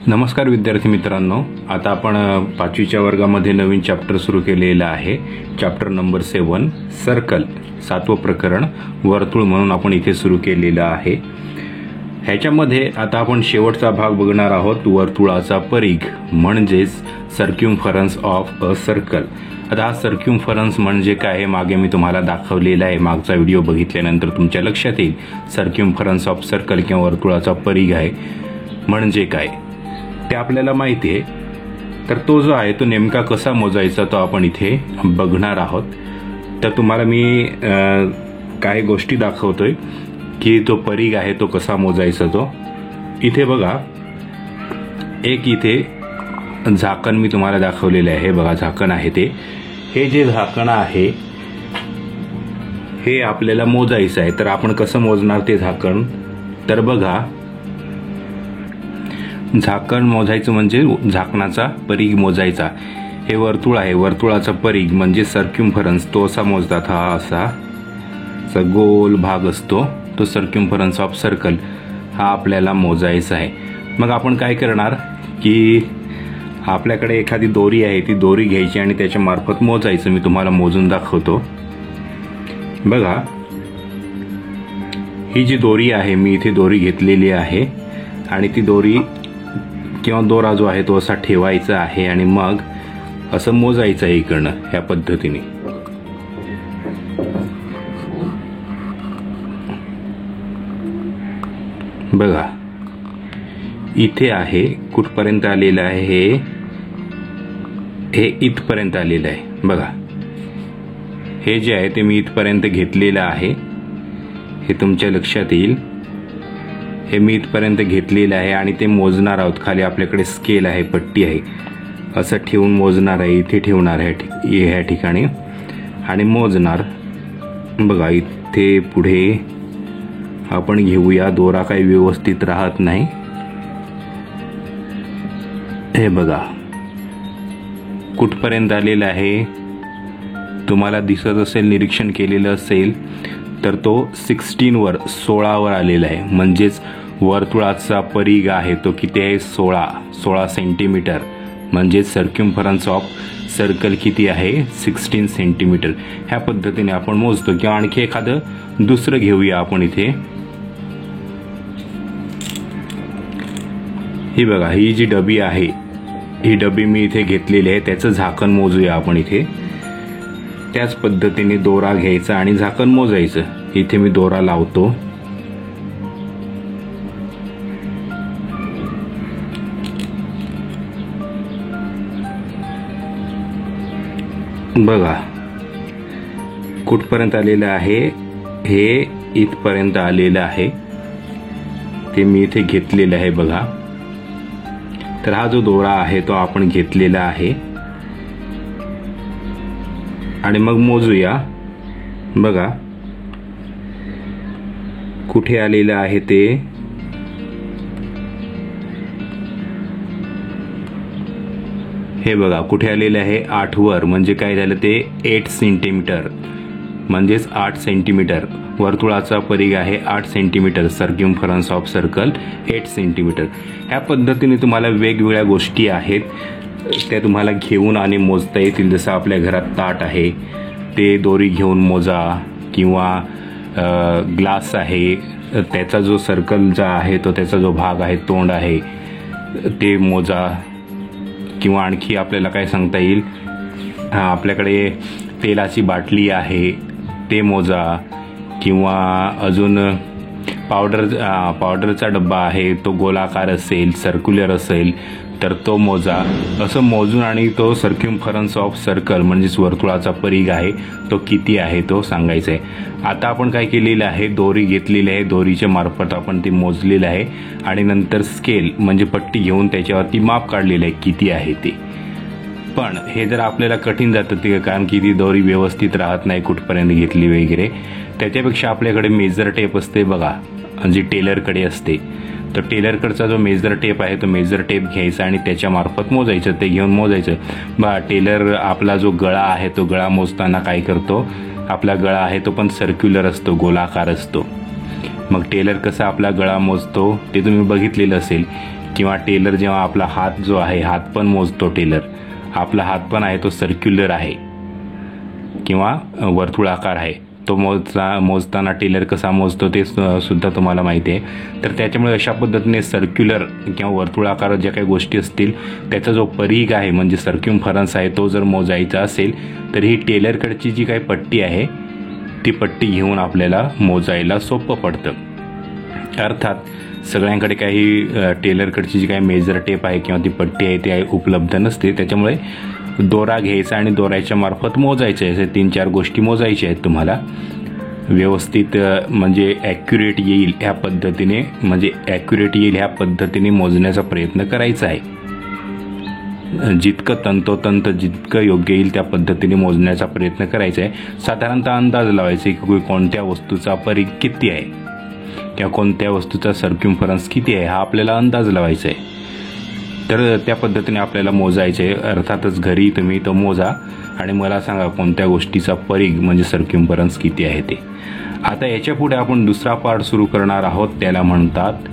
नमस्कार विद्यार्थी मित्रांनो, आता आपण 5वीच्या वर्गामध्ये नवीन चॅप्टर सुरू केलेला आहे. चॅप्टर नंबर 7 सर्कल, 7वं प्रकरण वर्तुळ म्हणून आपण इथे सुरू केलेलं आहे. ह्याच्यामध्ये आता आपण शेवटचा भाग बघणार आहोत, वर्तुळाचा परिघ म्हणजेच सर्क्युम्फरन्स ऑफ अ सर्कल. आता हा सर्क्युम्फरन्स म्हणजे काय हे मागे मी तुम्हाला दाखवलेला आहे. मागचा व्हिडिओ बघितल्यानंतर तुमच्या लक्षात येईल सर्क्युम्फरन्स ऑफ सर्कल किंवा वर्तुळाचा परिघ आहे म्हणजे काय ते आपल्याला माहिती आहे. तर तो जो आहे तो नेमका कसा मोजायचा तो आपण इथे बघणार आहोत. तर तुम्हाला मी काही गोष्टी दाखवतोय की तो परिघ आहे तो कसा मोजायचा. तो इथे बघा, एक इथे झाकण मी तुम्हाला दाखवलेलं आहे. बघा, झाकण आहे ते. हे जे झाकण आहे हे आपल्याला मोजायचं आहे. तर आपण कसं मोजणार ते झाकण? तर बघा, झाकण मोजायचं म्हणजे झाकणाचा परिघ मोजायचा. हे वर्तुळ आहे, वर्तुळाचा परिघ म्हणजे सर्क्युम्फरन्स. तो असा मोजतात, हा असा गोल भाग असतो तो सर्क्युम्फरन्स ऑफ सर्कल हा आपल्याला मोजायचा आहे. मग आपण काय करणार की आपल्याकडे एखादी दोरी आहे, ती दोरी घ्यायची आणि त्याच्या मार्फत मोजायचं. मी तुम्हाला मोजून दाखवतो. बघा, ही जी दोरी आहे, मी इथे दोरी घेतलेली आहे आणि ती दोरी किंवा दोरा जो आहे तो असा ठेवायचा आहे आणि मग असं मोजायचं आहे इकडनं ह्या पद्धतीने. बघा, इथे आहे, कुठपर्यंत आलेलं आहे? हे इथपर्यंत आलेलं आहे. बघा, हे जे आहे ते मी इथपर्यंत घेतलेलं आहे. हे तुमच्या लक्षात येईल. हे मी इथपर्यंत घेतलेलं आहे आणि ते मोजणार आहोत. खाली आपल्याकडे स्केल आहे, पट्टी आहे, असं ठेवून मोजणार आहे. इथे ठेवणार आहे ह्या ठिकाणी आणि मोजणार. बघा, इथे पुढे आपण घेऊया. दोरा काही व्यवस्थित राहत नाही. हे बघा कुठपर्यंत आलेलं आहे तुम्हाला दिसत असेल, निरीक्षण केलेलं असेल तर तो 16वर आलेला आहे. म्हणजेच वर्तुळाचा परिघ आहे तो किती आहे? 16 सेंटीमीटर. म्हणजे सर्क्युम्फरन्स ऑफ सर्कल किती आहे? 16 सेंटीमीटर. ह्या पद्धतीने आपण मोजतो. किंवा आणखी एखादं दुसरं घेऊया आपण इथे. ही बघा, ही जी डबी आहे, ही डबी मी इथे घेतलेली आहे. त्याचं झाकण मोजूया आपण इथे. त्याच पद्धतीने दोरा घ्यायचा आणि झाकण मोजायचं. इथे मी दोरा लावतो. बघा कुठपर्यंत आलेलं आहे? हे इथपर्यंत आलेलं आहे. ते मी इथे घेतलेलं आहे. बघा, तर हा जो दोरा आहे तो आपण घेतलेला आहे आणि मग मोजूया. बघा कुठे आलेलं आहे ते? हे बघा कुठे आलेलं आहे? 8वर. म्हणजे काय झालं ते? 8 सेंटीमीटर. म्हणजेच 8 सेंटीमीटर. वर्तुळाचा परिघ आहे 8 centimetre. Circumference of circle 8 centimetre. ह्या पद्धतीने तुम्हाला वेगवेगळ्या गोष्टी आहेत त्या तुम्हाला घेऊन आणि मोजता येतील. जसं आपल्या घरात ताट आहे, ते दोरी घेऊन मोजा. किंवा ग्लास आहे, त्याचा जो सर्कलचा आहे तो त्याचा जो भाग आहे, तोंड आहे, ते मोजा. किंवा आणखी आपल्याला काय सांगता येईल? आपल्याकडे तेलाची बाटली आहे, ते मोजा. किंवा अजून पावडरचा डब्बा आहे, तो गोलाकार असेल, सर्क्युलर असेल तर तो मोजा. असं मोजून आणि तो सर्क्युम्फरन्स ऑफ सर्कल म्हणजेच वर्तुळाचा परिघ आहे तो किती आहे तो सांगायचा आहे. आता आपण काय केलेलं आहे? दोरी घेतलेली आहे. दोरीच्या मार्फत आपण ते मोजलेलं आहे आणि नंतर स्केल म्हणजे पट्टी घेऊन त्याच्यावरती माप काढलेलं आहे किती आहे ते. पण हे जर आपल्याला कठीण जातं ते, कारण की ती दोरी व्यवस्थित राहत नाही कुठपर्यंत घेतली वगैरे. त्याच्यापेक्षा आपल्याकडे मेजर टेप असते बघा, जी टेलरकडे असते. तर टेलरकडचा जो मेजर टेप आहे तो मेजर टेप घ्यायचा आणि त्याच्या मार्फत मोजायचं. ते घेऊन मोजायचं. टेलर आपला जो गळा आहे तो गळा मोजताना काय करतो? आपला गळा आहे तो पण सर्क्युलर असतो, गोलाकार असतो. मग टेलर कसा आपला गळा मोजतो ते तुम्ही बघितलेलं असेल किंवा टेलर जेव्हा आपला हात जो आहे, हात पण मोजतो टेलर, आपला हात पण आहे तो सर्क्युलर आहे किंवा वर्तुळाकार आहे, तो मोजताना टेलर कसा मोजतो ते सुद्धा तुम्हाला माहिती आहे. तर त्याच्यामुळे अशा पद्धतीने सर्क्युलर किंवा वर्तुळाकार ज्या काही गोष्टी असतील त्याचा जो परिघ आहे म्हणजे सर्क्युम्फरन्स आहे तो जर मोजायचा असेल तर ही टेलरकडची जी काही पट्टी आहे ती पट्टी घेऊन आपल्याला मोजायला सोपं पडतं. अर्थात सगळ्यांकडे काही टेलरकडची जी काही मेजर टेप आहे किंवा ती पट्टी आहे ती उपलब्ध नसते. त्याच्यामुळे दोरा घ्यायचा आणि दोऱ्याच्या मार्फत मोजायचे, असे 3-4 गोष्टी मोजायच्या आहेत तुम्हाला व्यवस्थित, म्हणजे ॲक्युरेट येईल ह्या पद्धतीने, ह्या पद्धतीने मोजण्याचा प्रयत्न करायचा आहे. जितकं तंतोतंत जितकं योग्य येईल त्या पद्धतीने मोजण्याचा प्रयत्न करायचा आहे. साधारणतः अंदाज लावायचा की कोणत्या वस्तूचा परिघ किती आहे किंवा कोणत्या वस्तूचा सर्क्युम्फरन्स किती आहे हा आपल्याला अंदाज लावायचा आहे. तर त्या पद्धतीने आपल्याला मोजायचे आहे. अर्थातच घरी तुम्ही तो मोजा आणि मला सांगा कोणत्या गोष्टीचा परिघ म्हणजे सर्क्युम्फरन्स किती आहे ते. आता याच्या पुढे आपण दुसरा पार्ट सुरू करणार आहोत, त्याला म्हणतात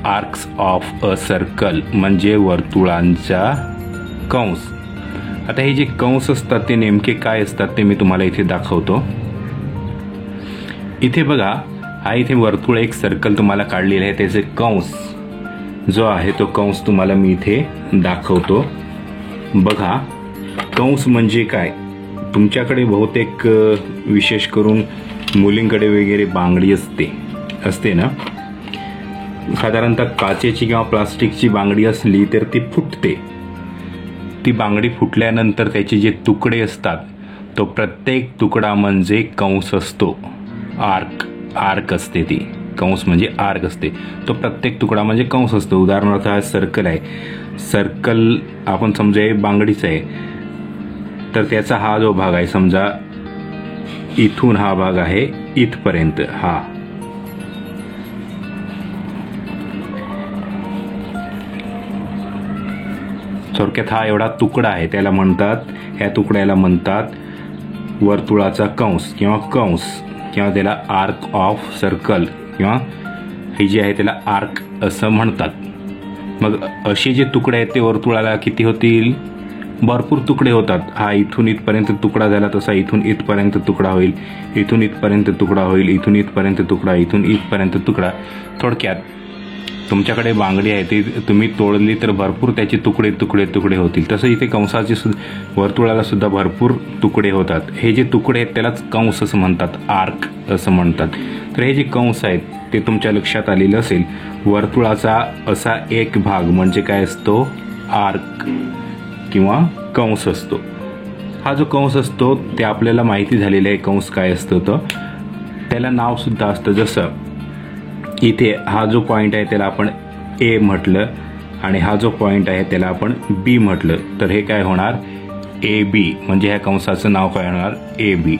आर्क्स ऑफ अ सर्कल, म्हणजे वर्तुळांचा कंस. आता हे जे कंस असतात ते नेमके काय असतात ते मी तुम्हाला इथे दाखवतो. इथे बघा, हा इथे वर्तुळ एक सर्कल तुम्हाला काढलेलं आहे, त्याचे कंस जो आहे तो कंस तुम्हाला मी इथे दाखवतो. बघा, कंस म्हणजे काय, तुमच्याकडे बहुतेक विशेष करून मुलींकडे वगैरे बांगडी असते ना, साधारणतः काचेची किंवा प्लास्टिकची बांगडी असली तर ती फुटते. ती बांगडी फुटल्यानंतर त्याचे जे तुकडे असतात तो प्रत्येक तुकडा म्हणजे कंस असतो. आर्क असते ती, कंस म्हणजे आर्क असते, तो प्रत्येक तुकडा म्हणजे कंस असतो. उदाहरणार्थ हा सर्कल आहे, सर्कल आपण समजा बांगडीचा आहे तर त्याचा हा जो भाग आहे, समजा इथून हा भाग आहे इथपर्यंत, हा थोडक्यात हा एवढा तुकडा आहे, त्याला म्हणतात, ह्या तुकड्याला म्हणतात वर्तुळाचा कंस किंवा त्याला आर्क ऑफ सर्कल किंवा हे जे आहे त्याला आर्क असं म्हणतात. मग असे जे तुकडे आहेत ते वर्तुळाला किती होतील, भरपूर तुकडे होतात. हा इथून इथपर्यंत तुकडा झाला तसा इथून इथपर्यंत तुकडा होईल, इथून इथपर्यंत तुकडा होईल, इथून इथपर्यंत तुकडा, इथून इथपर्यंत तुकडा. थोडक्यात तुमच्याकडे बांगडी आहे ती तुम्ही तोडली तर भरपूर त्याचे तुकडे तुकडे तुकडे होतील. तसं इथे कंसाचे वर्तुळाला सुद्धा भरपूर तुकडे होतात. हे जे तुकडे आहेत त्यालाच कंस असं म्हणतात, आर्क असं म्हणतात. तर हे जे कंस आहेत ते तुमच्या लक्षात आलेलं असेल. वर्तुळाचा असा एक भाग म्हणजे काय असतो, आर्क किंवा कंस असतो. हा जो कंस असतो ते आपल्याला माहिती झालेला आहे. कंस काय असतं तर त्याला नाव सुद्धा असतं. जसं इथे हा जो पॉईंट आहे त्याला आपण ए म्हटलं आणि हा जो पॉईंट आहे त्याला आपण बी म्हटलं तर हे काय होणार, ए बी, म्हणजे ह्या कंसाचं नाव काय होणार, ए बी.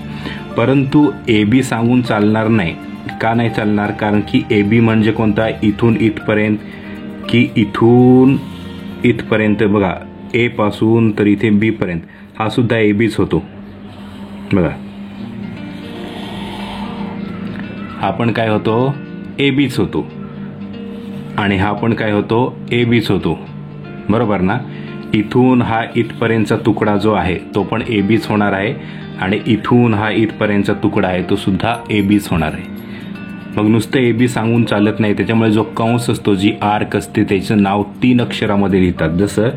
परंतु ए बी सांगून चालणार नाही. का नाही चालणार, कारण की ए बी म्हणजे कोणता, इथून इथपर्यंत की इथून इथपर्यंत. बघा, ए पासून तर इथे बी पर्यंत हा सुद्धा ए बीच होतो. बघा, हा पण काय होतो, ए बीच होतो आणि हा पण काय होतो, ए बीच होतो, बरोबर ना. इथून हा इथपर्यंतचा तुकडा जो आहे तो पण ए बीच होणार आहे आणि इथून हा इथपर्यंतचा तुकडा आहे तो सुद्धा ए बीच होणार आहे. मग नुसतं ए बी सांगून चालत नाही. त्याच्यामुळे जो कंस असतो, जी आर्क असते, त्याचं नाव 3 अक्षरामध्ये लिहितात. जसं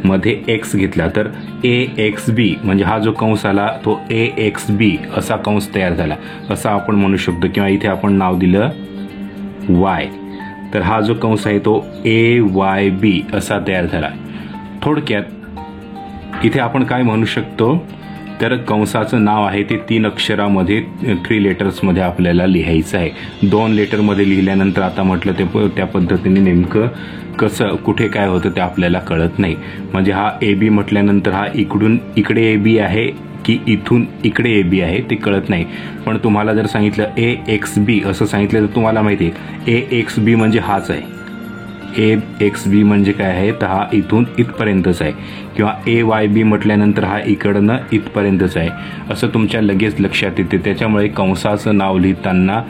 मध्ये एक्स घेतला तर ए एक्स बी, म्हणजे हा जो कंस आला तो ए एक्स बी असा कंस तयार झाला असं आपण म्हणू शकतो. किंवा इथे आपण नाव दिलं वाय, तर हा जो कंस आहे तो ए वाय बी असा तयार झाला. थोडक्यात इथे आपण काय म्हणू शकतो तर कंसाचं नाव आहे ते 3 अक्षरामध्ये 3 लेटर्समध्ये आपल्याला लिहायचं आहे. 2 लेटरमध्ये लिहिल्यानंतर आता म्हटलं ते त्या पद्धतीने नेमकं कसं कुठे काय होतं ते आपल्याला कळत नाही. म्हणजे हा ए बी म्हटल्यानंतर हा इकडून इकडे ए बी आहे की इथून इकडे ए बी आहे ते कळत नाही. पण तुम्हाला जर सांगितलं ए एक्स बी असं सांगितलं तर तुम्हाला माहिती आहे ए एक्स बी म्हणजे हाच आहे. ए एक्स बी म्हणजे काय आहे तर हा इथून इथपर्यंतच आहे. किंवा ए वाय बी म्हटल्यानंतर हा इकडनं इथपर्यंतच आहे असं तुमच्या लगेच लक्षात येते. त्याच्यामुळे कंसाचं नाव लिहिताना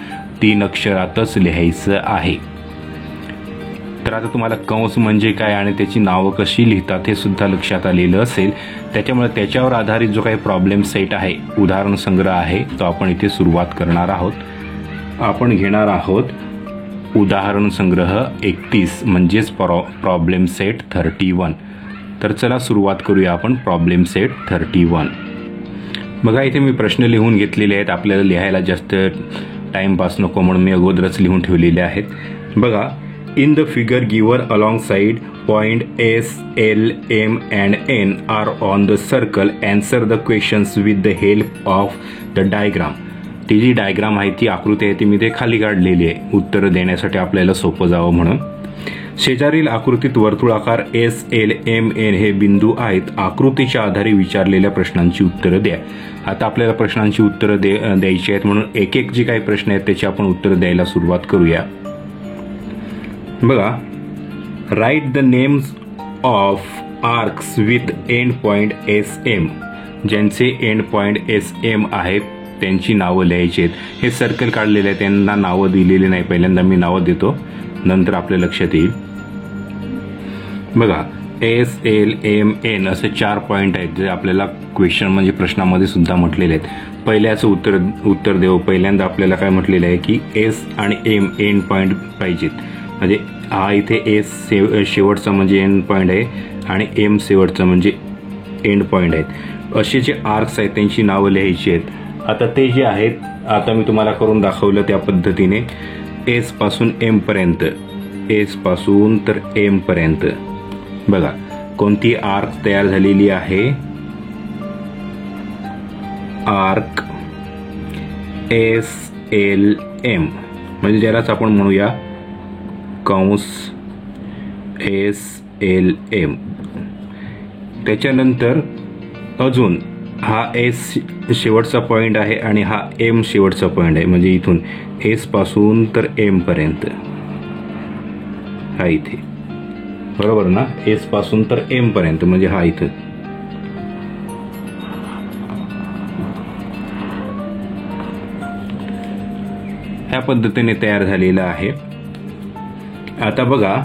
3 अक्षरातच लिहायचं आहे. तर आता तुम्हाला कंस म्हणजे काय आणि त्याची नावं कशी लिहितात हे सुद्धा लक्षात आलेलं असेल. त्याच्यामुळे त्याच्यावर आधारित जो काही प्रॉब्लेम सेट आहे, उदाहरण संग्रह आहे, तो आपण इथे सुरुवात करणार आहोत. आपण घेणार आहोत उदाहरण संग्रह 31 म्हणजेच प्रॉब्लेम सेट 31. तर चला सुरुवात करूया आपण प्रॉब्लेम सेट 31. बघा इथे मी प्रश्न लिहून घेतलेले आहेत. आपल्याला लिहायला जास्त टाइमपास नको म्हणून मी अगोदरच लिहून ठेवलेले आहेत. बघा, in the figure given alongside point S, L, M and N are on the circle. Answer the questions with the help of the diagram. ती जी डायग्राम आहे, ती आकृती आहे, ती मी ते खाली काढलेली आहे उत्तर देण्यासाठी आपल्याला सोपं जावं म्हणून. शेजारील आकृतीत वर्तुळाकार S, L, M, N हे बिंदू आहेत. आकृतीच्या आधारे विचारलेल्या प्रश्नांची उत्तरं द्या. आता आपल्याला प्रश्नांची उत्तरं द्यायची आहेत म्हणून एक एक जी काही प्रश्न आहेत त्याची आपण उत्तरं द्यायला सुरुवात करूया. बघा, right the names of arcs with end point SM. ज्यांचे एंड पॉइंट SM आहेत त्यांची नावं लिहायची आहेत. हे सर्कल काढलेले आहे, त्यांना नावं दिलेली नाही. पहिल्यांदा मी नावं देतो, नंतर आपल्या लक्षात येईल. बघा, S, L, M, N असे 4 पॉईंट आहेत जे आपल्याला क्वेश्चन म्हणजे प्रश्नामध्ये सुद्धा म्हटलेले आहेत. पहिल्याचं उत्तर देऊ. पहिल्यांदा आपल्याला काय म्हटलेलं आहे की S आणि M एंड पॉईंट पाहिजेत. म्हणजे हा इथे S शेवटचा म्हणजे एंड पॉईंट आहे आणि M शेवटचा म्हणजे एंड पॉईंट आहेत. असे जे आर्क्स आहेत त्यांची नावं लिहायची आहेत. आता ते जे आहेत, आता मी तुम्हाला करून दाखवलं त्या पद्धतीने. S पासून M पर्यंत, S पासून तर M पर्यंत. बघा कोणती आर्क तयार झालेली आहे. आर्क S, L, M म्हणजे ज्यालाच आपण म्हणूया कंस S, L, M. त्याच्यानंतर अजून हा S शेवटचा पॉईंट आहे आणि हा M शेवटचा पॉईंट आहे. म्हणजे इथून S पासून तर M पर्यंत हा इथे, बरोबर ना. S पासून तर M पर्यंत म्हणजे हा इथं. ह्या पद्धतीने तयार झालेला आहे. आता बघा,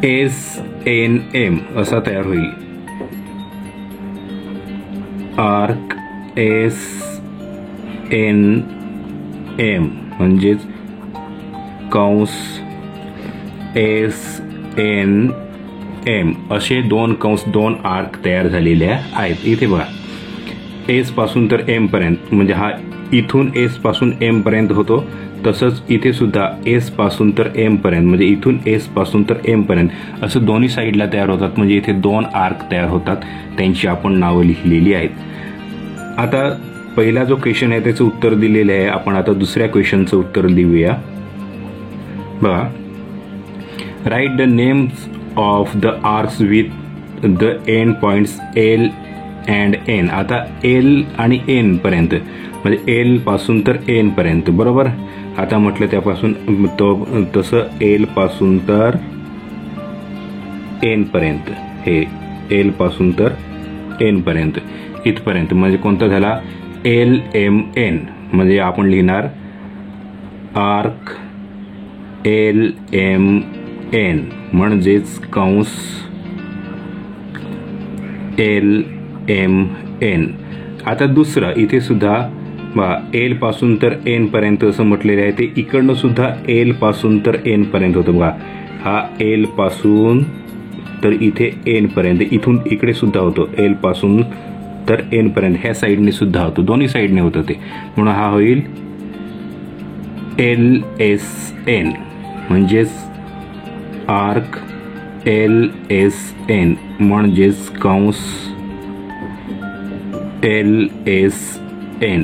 SNM असा तयार होईल. आर्क SNM म्हणजेच कंस SNM असे दोन कंस, दोन आर्क तयार झालेल्या आहेत. इथे बघा, S पासून तर M पर्यंत म्हणजे हा इथून S पासून M पर्यंत होतो. तसंच इथे सुद्धा S पासून तर M पर्यंत म्हणजे इथून S पासून तर M पर्यंत असं दोन्ही साईडला तयार होतात. म्हणजे इथे दोन आर्क तयार होतात, त्यांची आपण नावं लिहिलेली आहेत. आता पहिला जो क्वेश्चन आहे त्याचं उत्तर दिलेलं आहे. आपण आता दुसऱ्या क्वेश्चनचं उत्तर लिहूया. बघा, right the names of the arcs with the end points L and N. आता L आणि N पर्यंत म्हणजे L पासून तर N पर्यंत, बरोबर. आता म्हटलं त्यापासून तसं L पासून तर N पर्यंत, हे L पासून तर N पर्यंत इथपर्यंत म्हणजे कोणता झाला LMN. म्हणजे आपण लिहिणार आर्क LMN म्हणजेच कंस LMN. आता दुसरं इथे सुद्धा L पासून तर N पर्यंत असं म्हटलेलं आहे. ते इकडनं सुद्धा L पासून तर N पर्यंत होतं. बघा, हा L पासून तर इथे N पर्यंत, इथून इकडे सुद्धा होतो L पासून तर N पर्यंत. ह्या साईडने सुद्धा होतो, दोन्ही साईडने होतं ते. म्हणून हा होईल LSN म्हणजेच आर्क LSN म्हणजेच कंस LSN.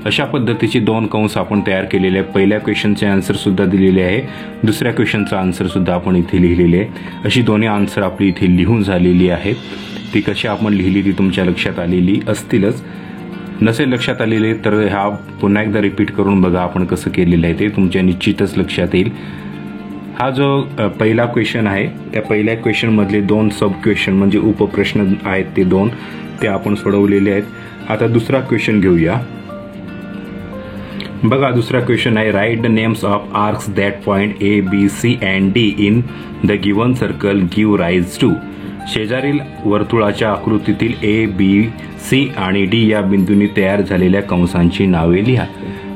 अशा पद्धतीचे दोन कंस आपण तयार केलेले आहे. पहिल्या क्वेश्चनचे आन्सर सुद्धा दिलेले आहे, दुसऱ्या क्वेश्चनचा आन्सर सुद्धा आपण इथे लिहिलेले आहे. अशी दोन्ही आन्सर आपली इथे लिहून झालेली आहेत. ती कशी आपण लिहिली ती तुमच्या लक्षात आलेली असतीलच. नसेल लक्षात आलेले तर हा पुन्हा एकदा रिपीट करून बघा आपण कसं केलेलं आहे ते तुमच्या निश्चितच लक्षात येईल. हा जो पहिला क्वेश्चन आहे त्या पहिल्या क्वेश्चनमधले दोन सब क्वेश्चन म्हणजे उपप्रश्न आहेत ते दोन, ते आपण सोडवलेले आहेत. आता दुसरा क्वेश्चन घेऊया. बघा दुसरा क्वेश्चन आहे, write the names of arcs that point A B C and D in the given circle give rise to. शेजारील वर्तुळाच्या आकृतीतील ए बी सी आणि डी या बिंदूंनी तयार झालेल्या कंसांची नावे लिहा.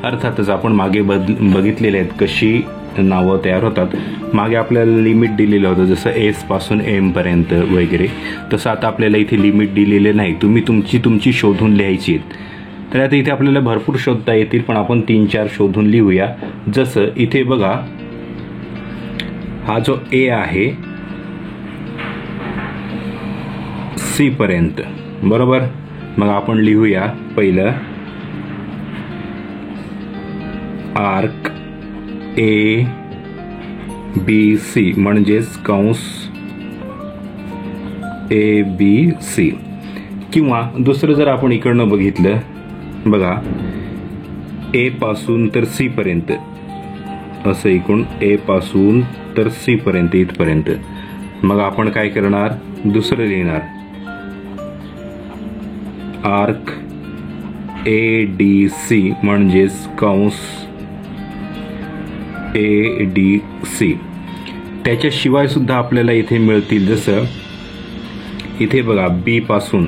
अर्थातच आपण मागे बघितलेले आहेत कशी नावं तयार होतात. मागे आपल्याला लिमिट दिलेलं होतं जसं एस पासून एम पर्यंत वगैरे, तसं आता आपल्याला इथे लिमिट दिलेले नाही, तुम्ही तुमची शोधून लिहायची आहेत. तर आता इथे आपल्याला भरपूर शोधता येतील, पण आपण 3-4 शोधून लिहूया. जसं इथे बघा हा जो ए आहे सी पर्यंत, बरोबर. मग आपण लिहूया पहिलं आर्क ए बी सी म्हणजेच कंस ए बी सी. किंवा दुसरं जर आपण इकडनं बघितलं, बघा ए पासून तर सी पर्यंत, असं इकडून ए पासून तर सी पर्यंत इथपर्यंत. मग आपण काय करणार, दुसरं लिहिणार आर्क ए डी सी म्हणजेच कंस ए डी सी. त्याच्याशिवाय सुद्धा आपल्याला इथे मिळतील, जसं इथे बघा बी पासून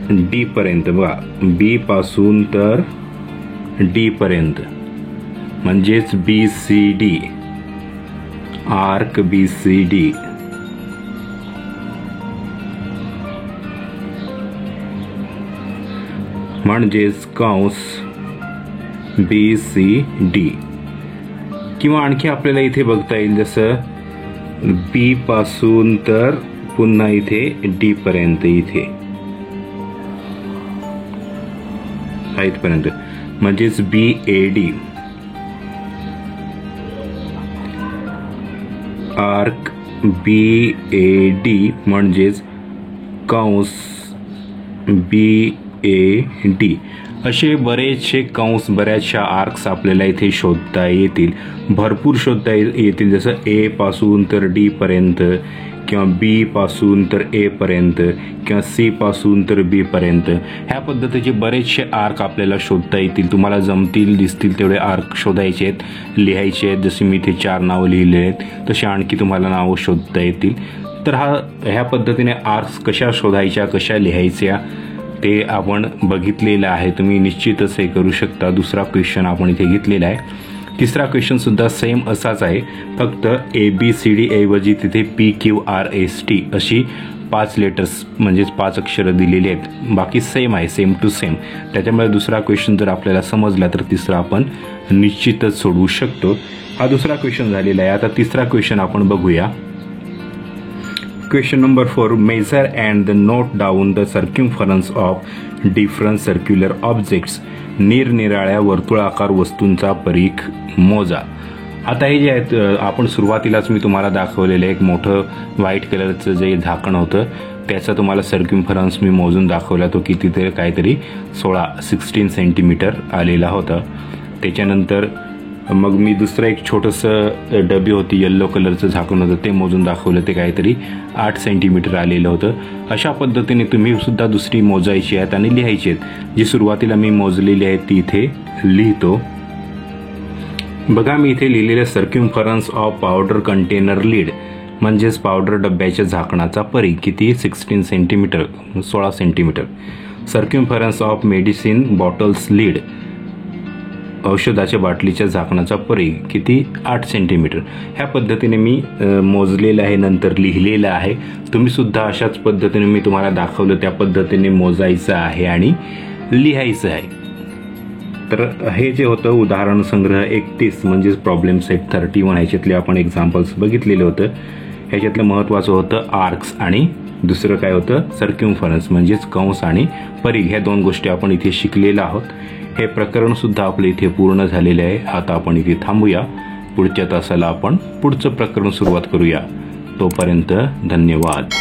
डी पर्यंत, बघा बी पासून तर डी पर्यंत म्हणजेच B C D, arc B C D. म्हणजेच कंस बी सी डी. किंवा आणखी आपल्याला इथे बघता येईल जसं बी पासून तर पुन्हा इथे डी पर्यंत, इथे इथपर्यंत म्हणजेच B A D, arc B A D म्हणजेच कंस बी ए डी. असे बरेचसे कंस, बऱ्याचशा आर्क्स आपल्याला इथे शोधता येतील, भरपूर शोधता येतील. जसं ए पासून तर डी पर्यंत, किंवा बी पासून तर ए पर्यंत, किंवा सी पासून तर बी पर्यंत. ह्या पद्धतीचे बरेचसे आर्क आपल्याला शोधता येतील. तुम्हाला जमतील दिसतील तेवढे आर्क शोधायचे आहेत, लिहायचे आहेत. जसे मी इथे 4 नावं लिहिले आहेत तसे आणखी तुम्हाला नावं शोधता येतील. तर ह्या पद्धतीने आर्क्स कशा शोधायच्या, कशा लिहायच्या ते आपण बघितलेलं आहे. तुम्ही निश्चितच हे करू शकता. दुसरा क्वेश्चन आपण इथे घेतलेला आहे. तिसरा क्वेश्चन सुद्धा सेम असाच आहे, फक्त ए बी सी डी ऐवजी तिथे P Q R S T अशी 5 लेटर्स म्हणजेच 5 अक्षरं दिलेली आहेत. बाकी सेम आहे, सेम टू सेम. त्याच्यामुळे दुसरा क्वेश्चन जर आपल्याला समजला तर तिसरा आपण निश्चितच सोडवू शकतो. हा दुसरा क्वेश्चन झालेला आहे. आता तिसरा क्वेश्चन आपण बघूया. Question number 4. Measure and note down the circumference of different circular objects. निरनिराळ्या वर्तुळाकार वस्तूंचा परीख मोजा. आता हे जे आहेत, आपण सुरुवातीलाच मी तुम्हाला दाखवलेलं एक मोठं व्हाईट कलरचं जे झाकण होतं त्याचा तुम्हाला सर्क्युम्फरन्स मी मोजून दाखवला. तो किती तर काहीतरी 16 सेंटीमीटर आलेला होता. त्याच्यानंतर मग मी दुसरं एक छोटंसं डबी होती, येल्लो कलरचं झाकण होतं, ते मोजून दाखवलं. ते काहीतरी 8 सेंटीमीटर आलेलं होतं. अशा पद्धतीने तुम्ही सुद्धा दुसरी मोजायची आहेत आणि लिहायची आहेत. जी सुरुवातीला मी मोजलेली आहे ती इथे लिहितो. बघा मी इथे लिहिलेलं circumference of powder container lid म्हणजेच पावडर डब्याच्या झाकणाचा परिघ किती, 16 centimetre, 16 centimetre. Circumference of medicine bottles lid औषधाच्या बाटलीच्या झाकणाचा परिघ किती, 8 सेंटीमीटर. ह्या पद्धतीने मी मोजलेलं आहे, नंतर लिहिलेलं आहे. तुम्ही सुद्धा अशाच पद्धतीने मी तुम्हाला दाखवलं त्या पद्धतीने मोजायचं आहे आणि लिहायचं आहे. तर हे जे होतं उदाहरण संग्रह 31 म्हणजेच प्रॉब्लेम सेट 31 ह्याच्यातले आपण एक्झाम्पल्स बघितलेलं होतं. ह्याच्यातलं महत्त्वाचं होतं आर्क्स आणि दुसरं काय होतं सर्क्युम्फरन्स म्हणजेच कंस आणि परिघ. ह्या 2 गोष्टी आपण इथे शिकलेलो आहोत. हे प्रकरण सुद्धा आपलं इथे पूर्ण झालेले आहे. आता आपण इथे थांबूया. पुढच्या तासाला आपण पुढचं प्रकरण सुरुवात करूया. तोपर्यंत धन्यवाद.